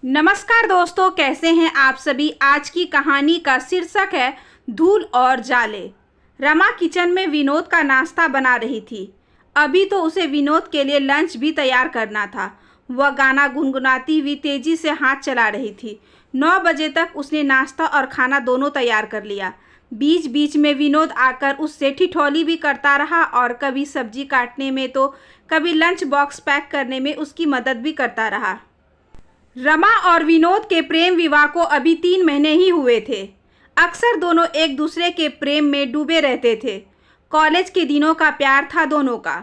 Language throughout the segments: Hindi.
नमस्कार दोस्तों, कैसे हैं आप सभी। आज की कहानी का शीर्षक है धूल और जाले। रमा किचन में विनोद का नाश्ता बना रही थी। अभी तो उसे विनोद के लिए लंच भी तैयार करना था। वह गाना गुनगुनाती हुई तेजी से हाथ चला रही थी। 9 बजे तक उसने नाश्ता और खाना दोनों तैयार कर लिया। बीच बीच में विनोद आकर उससे ठिठोली भी करता रहा और कभी सब्जी काटने में तो कभी लंच बॉक्स पैक करने में उसकी मदद भी करता रहा। रमा और विनोद के प्रेम विवाह को अभी 3 महीने ही हुए थे। अक्सर दोनों एक दूसरे के प्रेम में डूबे रहते थे। कॉलेज के दिनों का प्यार था दोनों का,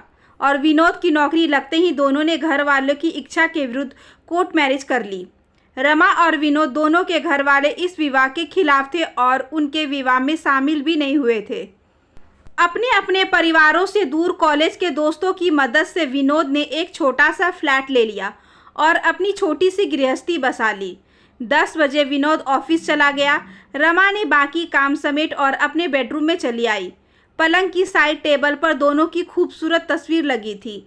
और विनोद की नौकरी लगते ही दोनों ने घर वालों की इच्छा के विरुद्ध कोर्ट मैरिज कर ली। रमा और विनोद दोनों के घर वाले इस विवाह के खिलाफ थे और उनके विवाह में शामिल भी नहीं हुए थे। अपने अपने परिवारों से दूर कॉलेज के दोस्तों की मदद से विनोद ने एक छोटा सा फ्लैट ले लिया और अपनी छोटी सी गृहस्थी बसा ली। 10 बजे विनोद ऑफिस चला गया। रमा ने बाकी काम समेट और अपने बेडरूम में चली आई। पलंग की साइड टेबल पर दोनों की खूबसूरत तस्वीर लगी थी।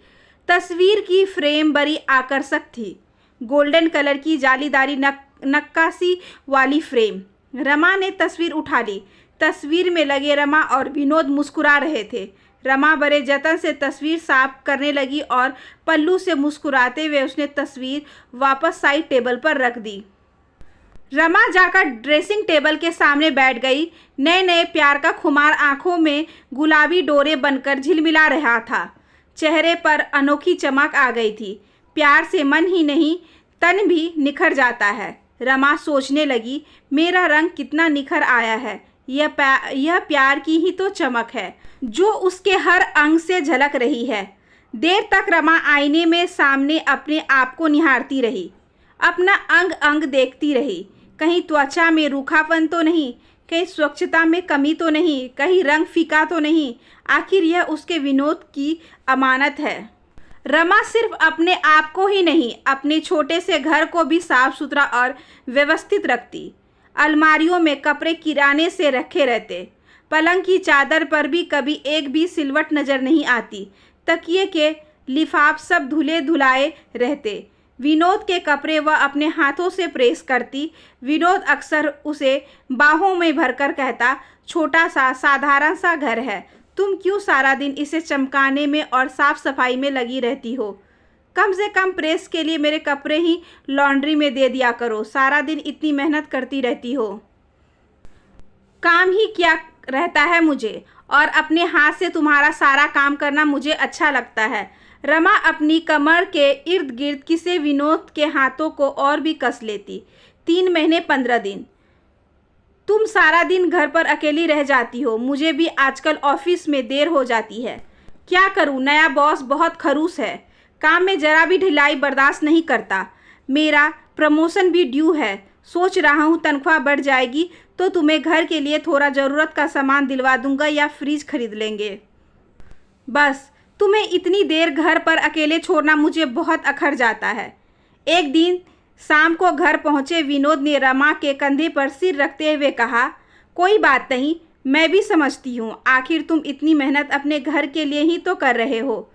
तस्वीर की फ्रेम बड़ी आकर्षक थी। गोल्डन कलर की जालीदारी नक्काशी वाली फ्रेम। रमा ने तस्वीर उठा ली। तस्वीर में लगे रमा और विनोद मुस्कुरा रहे थे। रमा बड़े जतन से तस्वीर साफ करने लगी और पल्लू से मुस्कुराते हुए उसने तस्वीर वापस साइड टेबल पर रख दी। रमा जाकर ड्रेसिंग टेबल के सामने बैठ गई। नए नए प्यार का खुमार आंखों में गुलाबी डोरे बनकर झिलमिला रहा था। चेहरे पर अनोखी चमक आ गई थी। प्यार से मन ही नहीं तन भी निखर जाता है। रमा सोचने लगी, मेरा रंग कितना निखर आया है। यह प्यार की ही तो चमक है जो उसके हर अंग से झलक रही है। देर तक रमा आईने में सामने अपने आप को निहारती रही। अपना अंग अंग देखती रही। कहीं त्वचा में रूखापन तो नहीं, कहीं स्वच्छता में कमी तो नहीं, कहीं रंग फीका तो नहीं। आखिर यह उसके विनोद की अमानत है। रमा सिर्फ अपने आप को ही नहीं, अपने छोटे से घर को भी साफ सुथरा और व्यवस्थित रखती। अलमारियों में कपड़े किराने से रखे रहते। पलंग की चादर पर भी कभी एक भी सिलवट नजर नहीं आती। तकिए के लिफाफ सब धुले धुलाए रहते। विनोद के कपड़े वह अपने हाथों से प्रेस करती। विनोद अक्सर उसे बाहों में भरकर कहता, छोटा सा साधारण सा घर है, तुम क्यों सारा दिन इसे चमकाने में और साफ सफाई में लगी रहती हो। कम से कम प्रेस के लिए मेरे कपड़े ही लॉन्ड्री में दे दिया करो। सारा दिन इतनी मेहनत करती रहती हो, काम ही क्या रहता है मुझे, और अपने हाथ से तुम्हारा सारा काम करना मुझे अच्छा लगता है। रमा अपनी कमर के इर्द गिर्द किसे विनोद के हाथों को और भी कस लेती। 3 महीने 15 दिन। तुम सारा दिन घर पर अकेली रह जाती हो। मुझे भी आजकल ऑफिस में देर हो जाती है। क्या करूं, नया बॉस बहुत खड़ूस है। काम में जरा भी ढिलाई बर्दाश्त नहीं करता। मेरा प्रमोशन भी ड्यू है। सोच रहा हूँ तनख्वाह बढ़ जाएगी तो तुम्हें घर के लिए थोड़ा ज़रूरत का सामान दिलवा दूंगा या फ्रिज खरीद लेंगे। बस तुम्हें इतनी देर घर पर अकेले छोड़ना मुझे बहुत अखर जाता है। एक दिन शाम को घर पहुँचे विनोद ने रमा के कंधे पर सिर रखते हुए कहा, कोई बात नहीं, मैं भी समझती हूँ। आखिर तुम इतनी मेहनत अपने घर के लिए ही तो कर रहे हो।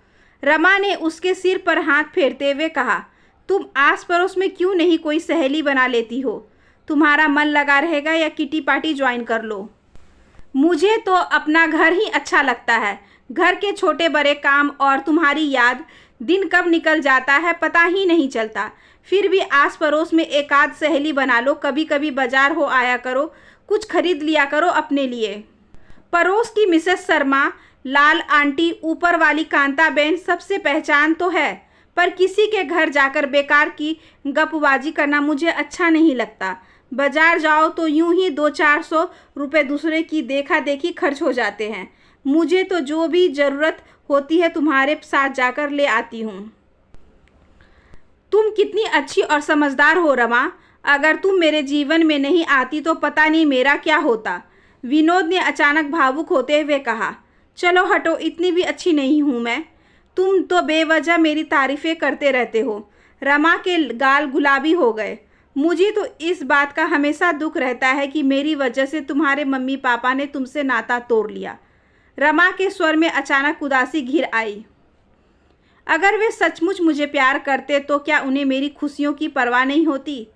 रमा ने उसके सिर पर हाथ फेरते हुए कहा, तुम आस पड़ोस में क्यों नहीं कोई सहेली बना लेती हो। तुम्हारा मन लगा रहेगा या किटी पार्टी ज्वाइन कर लो। मुझे तो अपना घर ही अच्छा लगता है। घर के छोटे बड़े काम और तुम्हारी याद, दिन कब निकल जाता है पता ही नहीं चलता। फिर भी आस पड़ोस में एक आध सहेली बना लो। कभी कभी बाजार हो आया करो, कुछ खरीद लिया करो अपने लिए। पड़ोस की मिसेस शर्मा, लाल आंटी, ऊपर वाली कांताबेन सबसे पहचान तो है, पर किसी के घर जाकर बेकार की गपबाजी करना मुझे अच्छा नहीं लगता। बाजार जाओ तो यूं ही 200-400 रुपये दूसरे की देखा देखी खर्च हो जाते हैं। मुझे तो जो भी ज़रूरत होती है तुम्हारे साथ जाकर ले आती हूँ। तुम कितनी अच्छी और समझदार हो रमा। अगर तुम मेरे जीवन में नहीं आती तो पता नहीं मेरा क्या होता। विनोद ने अचानक भावुक होते हुए कहा, चलो हटो, इतनी भी अच्छी नहीं हूँ मैं। तुम तो बेवजह मेरी तारीफ़ें करते रहते हो। रमा के गाल गुलाबी हो गए। मुझे तो इस बात का हमेशा दुख रहता है कि मेरी वजह से तुम्हारे मम्मी पापा ने तुमसे नाता तोड़ लिया। रमा के स्वर में अचानक उदासी घिर आई। अगर वे सचमुच मुझे प्यार करते तो क्या उन्हें मेरी खुशियों की परवाह नहीं होती।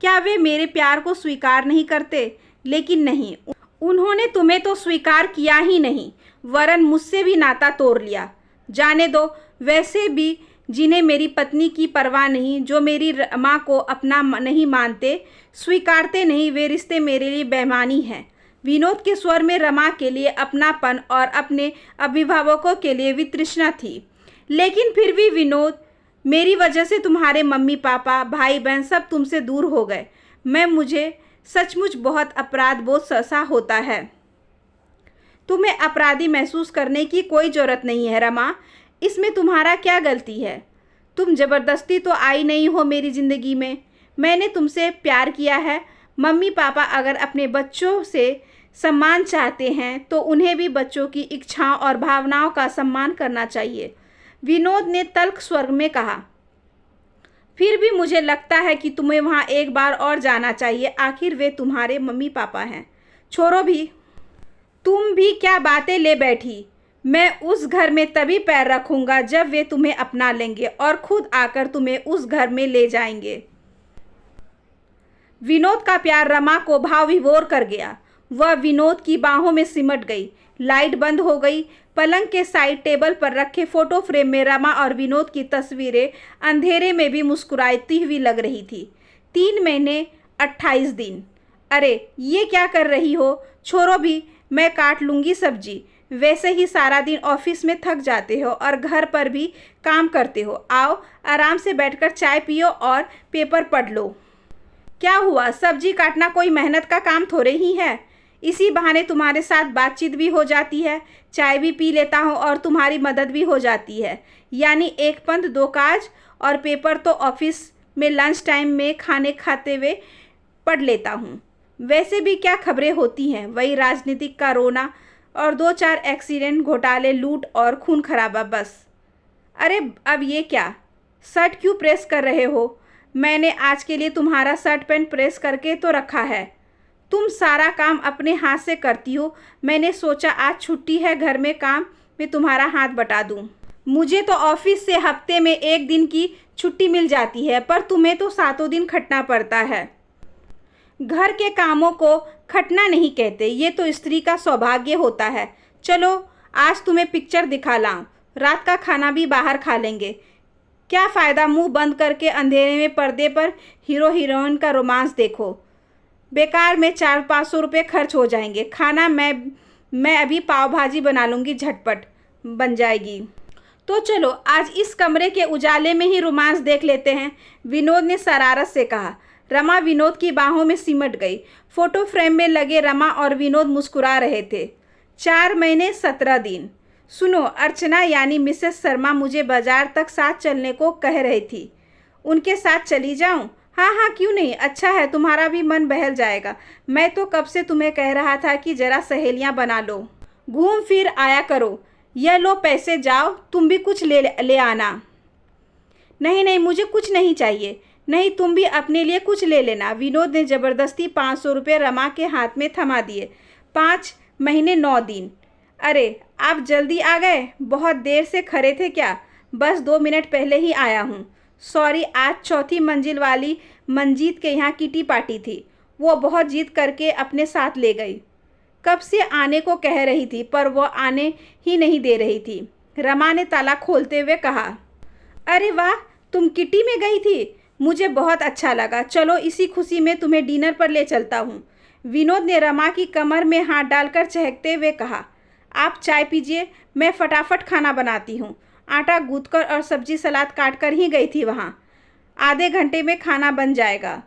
क्या वे मेरे प्यार को स्वीकार नहीं करते? लेकिन नहीं, उन्होंने तुम्हें तो स्वीकार किया ही नहीं, वरन मुझसे भी नाता तोड़ लिया। जाने दो, वैसे भी जिन्हें मेरी पत्नी की परवाह नहीं, जो मेरी रमा को अपना नहीं मानते, स्वीकारते नहीं, वे रिश्ते मेरे लिए बेईमानी हैं। विनोद के स्वर में रमा के लिए अपनापन और अपने अभिभावकों के लिए वितृष्णा थी। लेकिन फिर भी विनोद, मेरी वजह से तुम्हारे मम्मी पापा, भाई बहन सब तुमसे दूर हो गए। मुझे सचमुच बहुत अपराध बोध सा होता है। तुम्हें अपराधी महसूस करने की कोई ज़रूरत नहीं है रमा, इसमें तुम्हारा क्या गलती है? तुम ज़बरदस्ती तो आई नहीं हो मेरी ज़िंदगी में। मैंने तुमसे प्यार किया है। मम्मी पापा अगर अपने बच्चों से सम्मान चाहते हैं तो उन्हें भी बच्चों की इच्छाओं और भावनाओं का सम्मान करना चाहिए, विनोद ने तल्ख स्वर में कहा। फिर भी मुझे लगता है कि तुम्हें वहाँ एक बार और जाना चाहिए, आखिर वे तुम्हारे मम्मी पापा हैं। छोड़ो भी, तुम भी क्या बातें ले बैठी। मैं उस घर में तभी पैर रखूँगा जब वे तुम्हें अपना लेंगे और खुद आकर तुम्हें उस घर में ले जाएंगे। विनोद का प्यार रमा को भाव विभोर कर गया। वह विनोद की बाहों में सिमट गई। लाइट बंद हो गई। पलंग के साइड टेबल पर रखे फोटो फ्रेम में रमा और विनोद की तस्वीरें अंधेरे में भी मुस्कुराती हुई लग रही थी। 3 महीने 28 दिन। अरे ये क्या कर रही हो? छोड़ो भी, मैं काट लूँगी सब्जी। वैसे ही सारा दिन ऑफिस में थक जाते हो और घर पर भी काम करते हो। आओ आराम से बैठकर चाय पियो और पेपर पढ़ लो। क्या हुआ? सब्जी काटना कोई मेहनत का काम थोड़े ही है। इसी बहाने तुम्हारे साथ बातचीत भी हो जाती है, चाय भी पी लेता हूँ और तुम्हारी मदद भी हो जाती है। यानी एक पंथ दो काज। और पेपर तो ऑफिस में लंच टाइम में खाने खाते हुए पढ़ लेता हूँ। वैसे भी क्या खबरें होती हैं, वही राजनीतिक का रोना और 2-4 एक्सीडेंट, घोटाले, लूट और खून खराबा, बस। अरे अब ये क्या? शर्ट क्यों प्रेस कर रहे हो? मैंने आज के लिए तुम्हारा शर्ट पैंट प्रेस करके तो रखा है। तुम सारा काम अपने हाथ से करती हो। मैंने सोचा आज छुट्टी है, घर में काम में तुम्हारा हाथ बटा दूं। मुझे तो ऑफिस से हफ्ते में 1 दिन की छुट्टी मिल जाती है, पर तुम्हें तो 7 दिन खटना पड़ता है। घर के कामों को खटना नहीं कहते, ये तो स्त्री का सौभाग्य होता है। चलो आज तुम्हें पिक्चर दिखा लाऊं, रात का खाना भी बाहर खा लेंगे। क्या फ़ायदा मुंह बंद करके अंधेरे में पर्दे पर हीरो हीरोइन का रोमांस देखो। बेकार में 400-500 रुपये खर्च हो जाएंगे। खाना मैं अभी पाव भाजी बना लूँगी, झटपट बन जाएगी। तो चलो आज इस कमरे के उजाले में ही रोमांस देख लेते हैं, विनोद ने शरारत से कहा। रमा विनोद की बाहों में सिमट गई। फोटो फ्रेम में लगे रमा और विनोद मुस्कुरा रहे थे। 4 महीने 17 दिन। सुनो, अर्चना यानी मिसेस शर्मा मुझे बाजार तक साथ चलने को कह रही थी। उनके साथ चली जाऊं? हाँ हाँ, क्यों नहीं, अच्छा है, तुम्हारा भी मन बहल जाएगा। मैं तो कब से तुम्हें कह रहा था कि ज़रा सहेलियां बना लो, घूम फिर आया करो। यह लो पैसे, जाओ तुम भी कुछ ले आना। नहीं नहीं, मुझे कुछ नहीं चाहिए। नहीं, तुम भी अपने लिए कुछ ले लेना। विनोद ने ज़बरदस्ती 500 रुपये रमा के हाथ में थमा दिए। 5 महीने 9 दिन। अरे आप जल्दी आ गए? बहुत देर से खड़े थे क्या? बस 2 मिनट पहले ही आया हूँ। सॉरी, आज 4थी मंजिल वाली मंजीत के यहाँ किटी पार्टी थी। वो बहुत जिद करके अपने साथ ले गई। कब से आने को कह रही थी पर वो आने ही नहीं दे रही थी। रमा ने ताला खोलते हुए कहा। अरे वाह, तुम किटी में गई थी? मुझे बहुत अच्छा लगा। चलो इसी खुशी में तुम्हें डिनर पर ले चलता हूँ। विनोद ने रमा की कमर में हाथ डालकर चहकते हुए कहा। आप चाय पीजिए, मैं फटाफट खाना बनाती हूँ। आटा गूंथकर और सब्जी सलाद काट कर ही गई थी वहाँ। आधे घंटे में खाना बन जाएगा,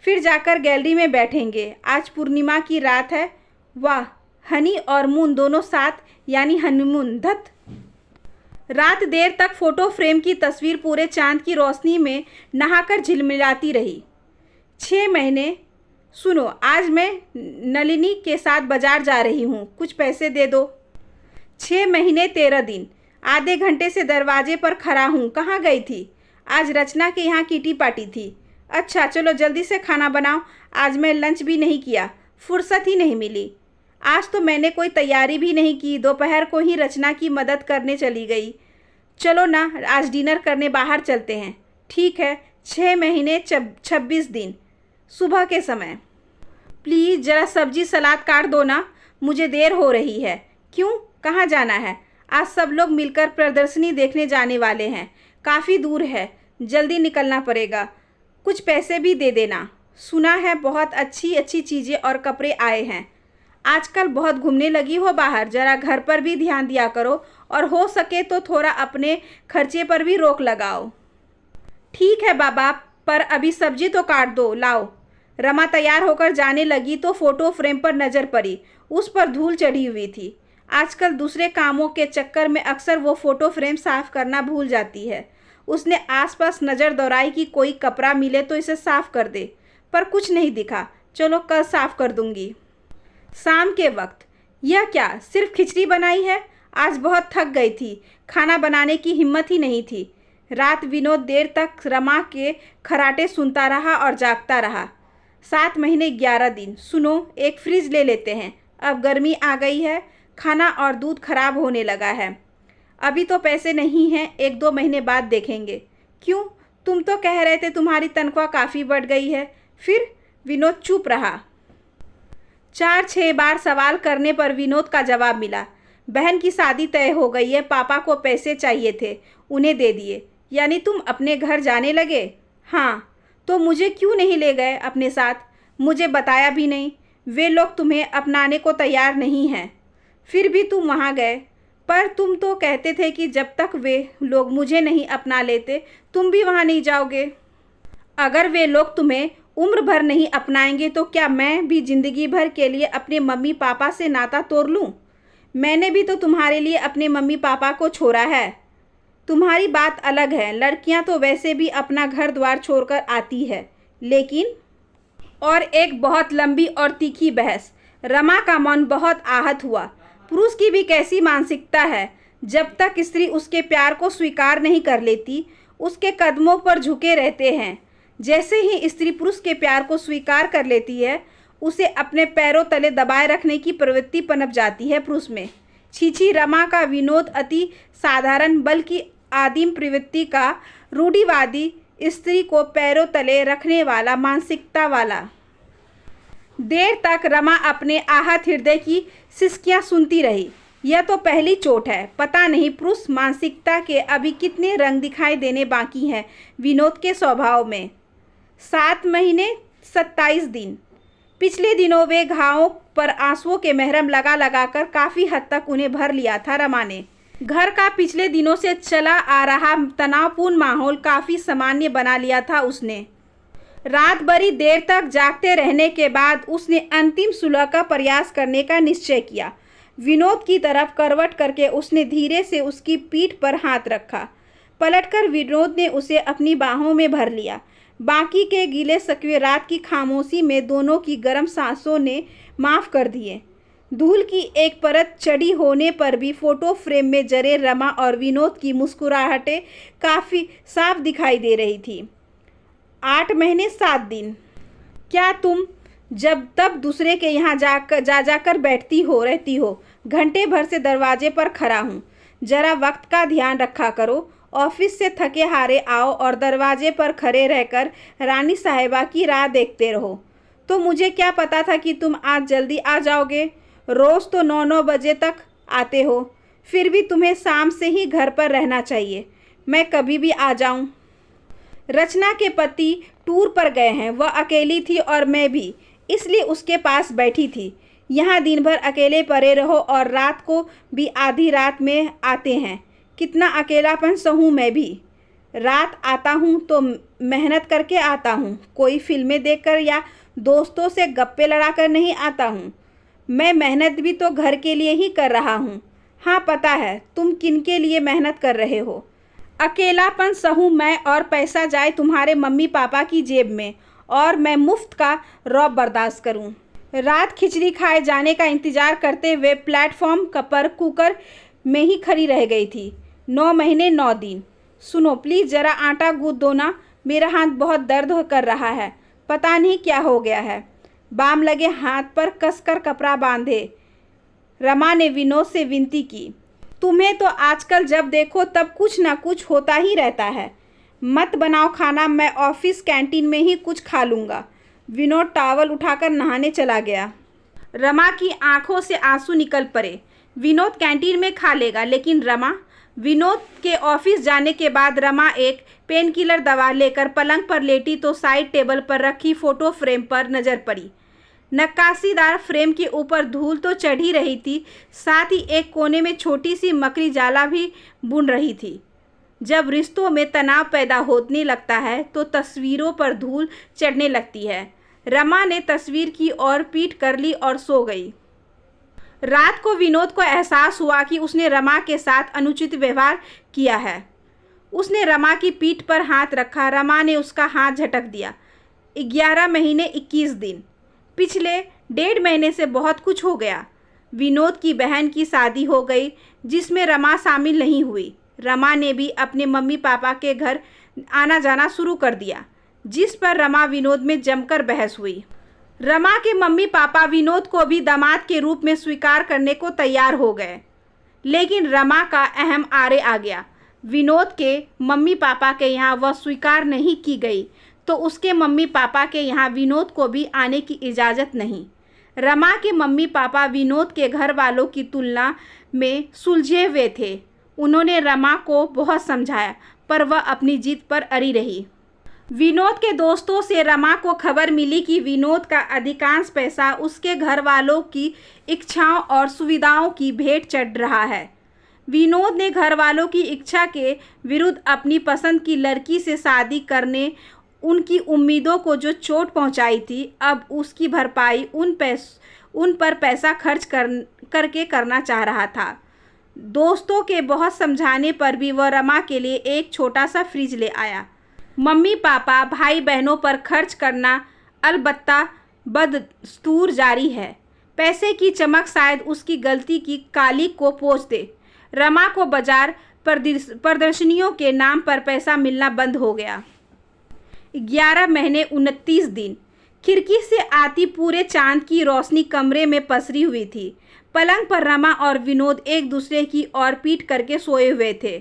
फिर जाकर गैलरी में बैठेंगे। आज पूर्णिमा की रात है। वाह, हनी और मून दोनों साथ, यानी हनीमून। धत। रात देर तक फोटो फ्रेम की तस्वीर पूरे चांद की रोशनी में नहाकर झिलमिलाती रही। 6 महीने। सुनो, आज मैं नलिनी के साथ बाजार जा रही हूँ, कुछ पैसे दे दो। 6 महीने 13 दिन। आधे घंटे से दरवाजे पर खड़ा हूँ, कहाँ गई थी? आज रचना के यहाँ किटी पार्टी थी। अच्छा चलो जल्दी से खाना बनाओ, आज मैं लंच भी नहीं किया, फुर्सत ही नहीं मिली। आज तो मैंने कोई तैयारी भी नहीं की, दोपहर को ही रचना की मदद करने चली गई। चलो ना, आज डिनर करने बाहर चलते हैं। ठीक है। 6 महीने 26 दिन। सुबह के समय। प्लीज़ ज़रा सब्जी सलाद काट दो ना, मुझे देर हो रही है। क्यों, कहाँ जाना है? आज सब लोग मिलकर प्रदर्शनी देखने जाने वाले हैं। काफ़ी दूर है, जल्दी निकलना पड़ेगा। कुछ पैसे भी दे देना। सुना है बहुत अच्छी अच्छी चीज़ें और कपड़े आए हैं। आजकल बहुत घूमने लगी हो बाहर, ज़रा घर पर भी ध्यान दिया करो और हो सके तो थोड़ा अपने खर्चे पर भी रोक लगाओ। ठीक है बाबा, पर अभी सब्जी तो काट दो, लाओ। रमा तैयार होकर जाने लगी तो फोटो फ्रेम पर नज़र पड़ी। उस पर धूल चढ़ी हुई थी। आजकल दूसरे कामों के चक्कर में अक्सर वो फ़ोटो फ्रेम साफ़ करना भूल जाती है। उसने आसपास नज़र दौड़ाई कि कोई कपड़ा मिले तो इसे साफ़ कर दे, पर कुछ नहीं दिखा। चलो कल साफ़ कर दूंगी। शाम के वक्त, यह क्या सिर्फ खिचड़ी बनाई है? आज बहुत थक गई थी, खाना बनाने की हिम्मत ही नहीं थी। रात विनोद देर तक रमा के खर्राटे सुनता रहा और जागता रहा। 7 महीने 11 दिन। सुनो, एक फ्रिज ले लेते हैं, अब गर्मी आ गई है, खाना और दूध खराब होने लगा है। अभी तो पैसे नहीं हैं, 1-2 महीने बाद देखेंगे। क्यों, तुम तो कह रहे थे तुम्हारी तनख्वाह काफ़ी बढ़ गई है। फिर? विनोद चुप रहा। 4-6 बार सवाल करने पर विनोद का जवाब मिला। बहन की शादी तय हो गई है, पापा को पैसे चाहिए थे, उन्हें दे दिए। यानी तुम अपने घर जाने लगे? हाँ। तो मुझे क्यों नहीं ले गए अपने साथ? मुझे बताया भी नहीं। वे लोग तुम्हें अपनाने को तैयार नहीं हैं। फिर भी तुम वहाँ गए। पर तुम तो कहते थे कि जब तक वे लोग मुझे नहीं अपना लेते तुम भी वहाँ नहीं जाओगे। अगर वे लोग तुम्हें उम्र भर नहीं अपनाएंगे तो क्या मैं भी ज़िंदगी भर के लिए अपने मम्मी पापा से नाता तोड़ लूँ? मैंने भी तो तुम्हारे लिए अपने मम्मी पापा को छोड़ा है। तुम्हारी बात अलग है, लड़कियां तो वैसे भी अपना घर द्वार छोड़कर आती है, लेकिन। और एक बहुत लंबी और तीखी बहस। रमा का मन बहुत आहत हुआ। पुरुष की भी कैसी मानसिकता है, जब तक स्त्री उसके प्यार को स्वीकार नहीं कर लेती उसके कदमों पर झुके रहते हैं। जैसे ही स्त्री पुरुष के प्यार को स्वीकार कर लेती है उसे अपने पैरों तले दबाए रखने की प्रवृत्ति पनप जाती है पुरुष में। छीछी, रमा का विनोद अति साधारण बल्कि आदिम प्रवृत्ति का, रूढ़िवादी, स्त्री को पैरों तले रखने वाला मानसिकता वाला। देर तक रमा अपने आहत हृदय की सिसकियां सुनती रही। यह तो पहली चोट है, पता नहीं पुरुष मानसिकता के अभी कितने रंग दिखाई देने बाकी हैं विनोद के स्वभाव में। 7 महीने 27 दिन। पिछले दिनों वे घावों पर आंसुओं के महरम लगा लगाकर काफ़ी हद तक उन्हें भर लिया था रमा ने। घर का पिछले दिनों से चला आ रहा तनावपूर्ण माहौल काफ़ी सामान्य बना लिया था उसने। रात भरी देर तक जागते रहने के बाद उसने अंतिम सुलह का प्रयास करने का निश्चय किया। विनोद की तरफ करवट करके उसने धीरे से उसकी पीठ पर हाथ रखा। पलटकर विनोद ने उसे अपनी बाहों में भर लिया। बाकी के गीले सकवे रात की खामोशी में दोनों की गर्म सांसों ने माफ़ कर दिए। धूल की एक परत चढ़ी होने पर भी फोटो फ्रेम में जरे रमा और विनोद की मुस्कुराहटें काफ़ी साफ दिखाई दे रही थी। 8 महीने 7 दिन। क्या तुम जब तब दूसरे के यहाँ जाकर बैठती हो रहती हो? घंटे भर से दरवाजे पर खड़ा हूँ, ज़रा वक्त का ध्यान रखा करो। ऑफिस से थके हारे आओ और दरवाजे पर खड़े रहकर रानी साहिबा की राह देखते रहो। तो मुझे क्या पता था कि तुम आज जल्दी आ जाओगे। रोज़ तो 9-9 बजे तक आते हो, फिर भी तुम्हें शाम से ही घर पर रहना चाहिए। मैं कभी भी आ जाऊं। रचना के पति टूर पर गए हैं, वह अकेली थी और मैं भी, इसलिए उसके पास बैठी थी। यहाँ दिन भर अकेले पड़े रहो और रात को भी आधी रात में आते हैं। कितना अकेलापन सहूँ मैं भी। रात आता हूँ तो मेहनत करके आता हूँ, कोई फिल्में देखकर या दोस्तों से गप्पे लड़ाकर नहीं आता हूँ। मैं मेहनत भी तो घर के लिए ही कर रहा हूँ। हाँ, पता है तुम किन के लिए मेहनत कर रहे हो। अकेलापन सहूँ मैं और पैसा जाए तुम्हारे मम्मी पापा की जेब में और मैं मुफ्त का रौब बर्दाश्त करूँ। रात खिचड़ी खाए जाने का इंतज़ार करते हुए प्लेटफॉर्म पर कुकर में ही खड़ी रह गई थी। 9 महीने 9 दिन। सुनो प्लीज़ ज़रा आटा गूँथ दो ना, मेरा हाथ बहुत दर्द कर रहा है, पता नहीं क्या हो गया है। बाम लगे हाथ पर कसकर कपड़ा बांधे रमा ने विनोद से विनती की। तुम्हें तो आजकल जब देखो तब कुछ ना कुछ होता ही रहता है। मत बनाओ खाना, मैं ऑफिस कैंटीन में ही कुछ खा लूँगा। विनोद टॉवल उठाकर नहाने चला गया। रमा की आंखों से आंसू निकल पड़े। विनोद कैंटीन में खा लेगा, लेकिन रमा। विनोद के ऑफिस जाने के बाद रमा एक पेन किलर दवा लेकर पलंग पर लेटी तो साइड टेबल पर रखी फोटो फ्रेम पर नजर पड़ी। नक्काशीदार फ्रेम के ऊपर धूल तो चढ़ ही रही थी, साथ ही एक कोने में छोटी सी मकड़ी जाला भी बुन रही थी। जब रिश्तों में तनाव पैदा होने लगता है तो तस्वीरों पर धूल चढ़ने लगती है। रमा ने तस्वीर की ओर पीठ कर ली और सो गई। रात को विनोद को एहसास हुआ कि उसने रमा के साथ अनुचित व्यवहार किया है। उसने रमा की पीठ पर हाथ रखा। रमा ने उसका हाथ झटक दिया। 11 महीने 21 दिन। पिछले 1.5 महीने से बहुत कुछ हो गया। विनोद की बहन की शादी हो गई, जिसमें रमा शामिल नहीं हुई। रमा ने भी अपने मम्मी पापा के घर आना जाना शुरू कर दिया, जिस पर रमा विनोद में जमकर बहस हुई। रमा के मम्मी पापा विनोद को भी दामाद के रूप में स्वीकार करने को तैयार हो गए, लेकिन रमा का अहम आरे आ गया। विनोद के मम्मी पापा के यहाँ वह स्वीकार नहीं की गई तो उसके मम्मी पापा के यहाँ विनोद को भी आने की इजाज़त नहीं। रमा के मम्मी पापा विनोद के घर वालों की तुलना में सुलझे हुए थे। उन्होंने रमा को बहुत समझाया, पर वह अपनी जिद पर अड़ी रही। विनोद के दोस्तों से रमा को खबर मिली कि विनोद का अधिकांश पैसा उसके घर वालों की इच्छाओं और सुविधाओं की भेंट चढ़ रहा है। विनोद ने घर वालों की इच्छा के विरुद्ध अपनी पसंद की लड़की से शादी करने उनकी उम्मीदों को जो चोट पहुंचाई थी, अब उसकी भरपाई उन पर पैसा खर्च करके करना चाह रहा था। दोस्तों के बहुत समझाने पर भी वह रमा के लिए एक छोटा सा फ्रिज ले आया। मम्मी पापा भाई बहनों पर खर्च करना अलबत्ता बदस्तूर जारी है। पैसे की चमक शायद उसकी गलती की काली को पोंछ दे। रमा को बाजार प्रदर्शनियों के नाम पर पैसा मिलना बंद हो गया। 11 महीने 29 दिन। खिड़की से आती पूरे चांद की रोशनी कमरे में पसरी हुई थी। पलंग पर रमा और विनोद एक दूसरे की ओर पीठ करके सोए हुए थे।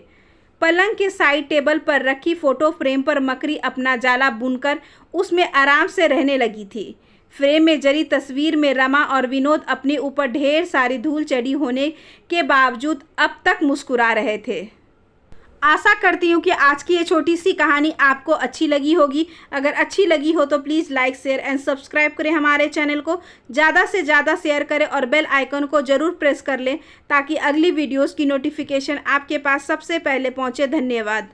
पलंग के साइड टेबल पर रखी फोटो फ्रेम पर मकड़ी अपना जाला बुनकर उसमें आराम से रहने लगी थी। फ्रेम में जरी तस्वीर में रमा और विनोद अपने ऊपर ढेर सारी धूल चढ़ी होने के बावजूद अब तक मुस्कुरा रहे थे। आशा करती हूँ कि आज की ये छोटी सी कहानी आपको अच्छी लगी होगी। अगर अच्छी लगी हो तो please like share and subscribe करें हमारे चैनल को। ज़्यादा से ज़्यादा शेयर करें और बेल आइकन को ज़रूर प्रेस कर लें ताकि अगली वीडियोस की नोटिफिकेशन आपके पास सबसे पहले पहुँचे। धन्यवाद।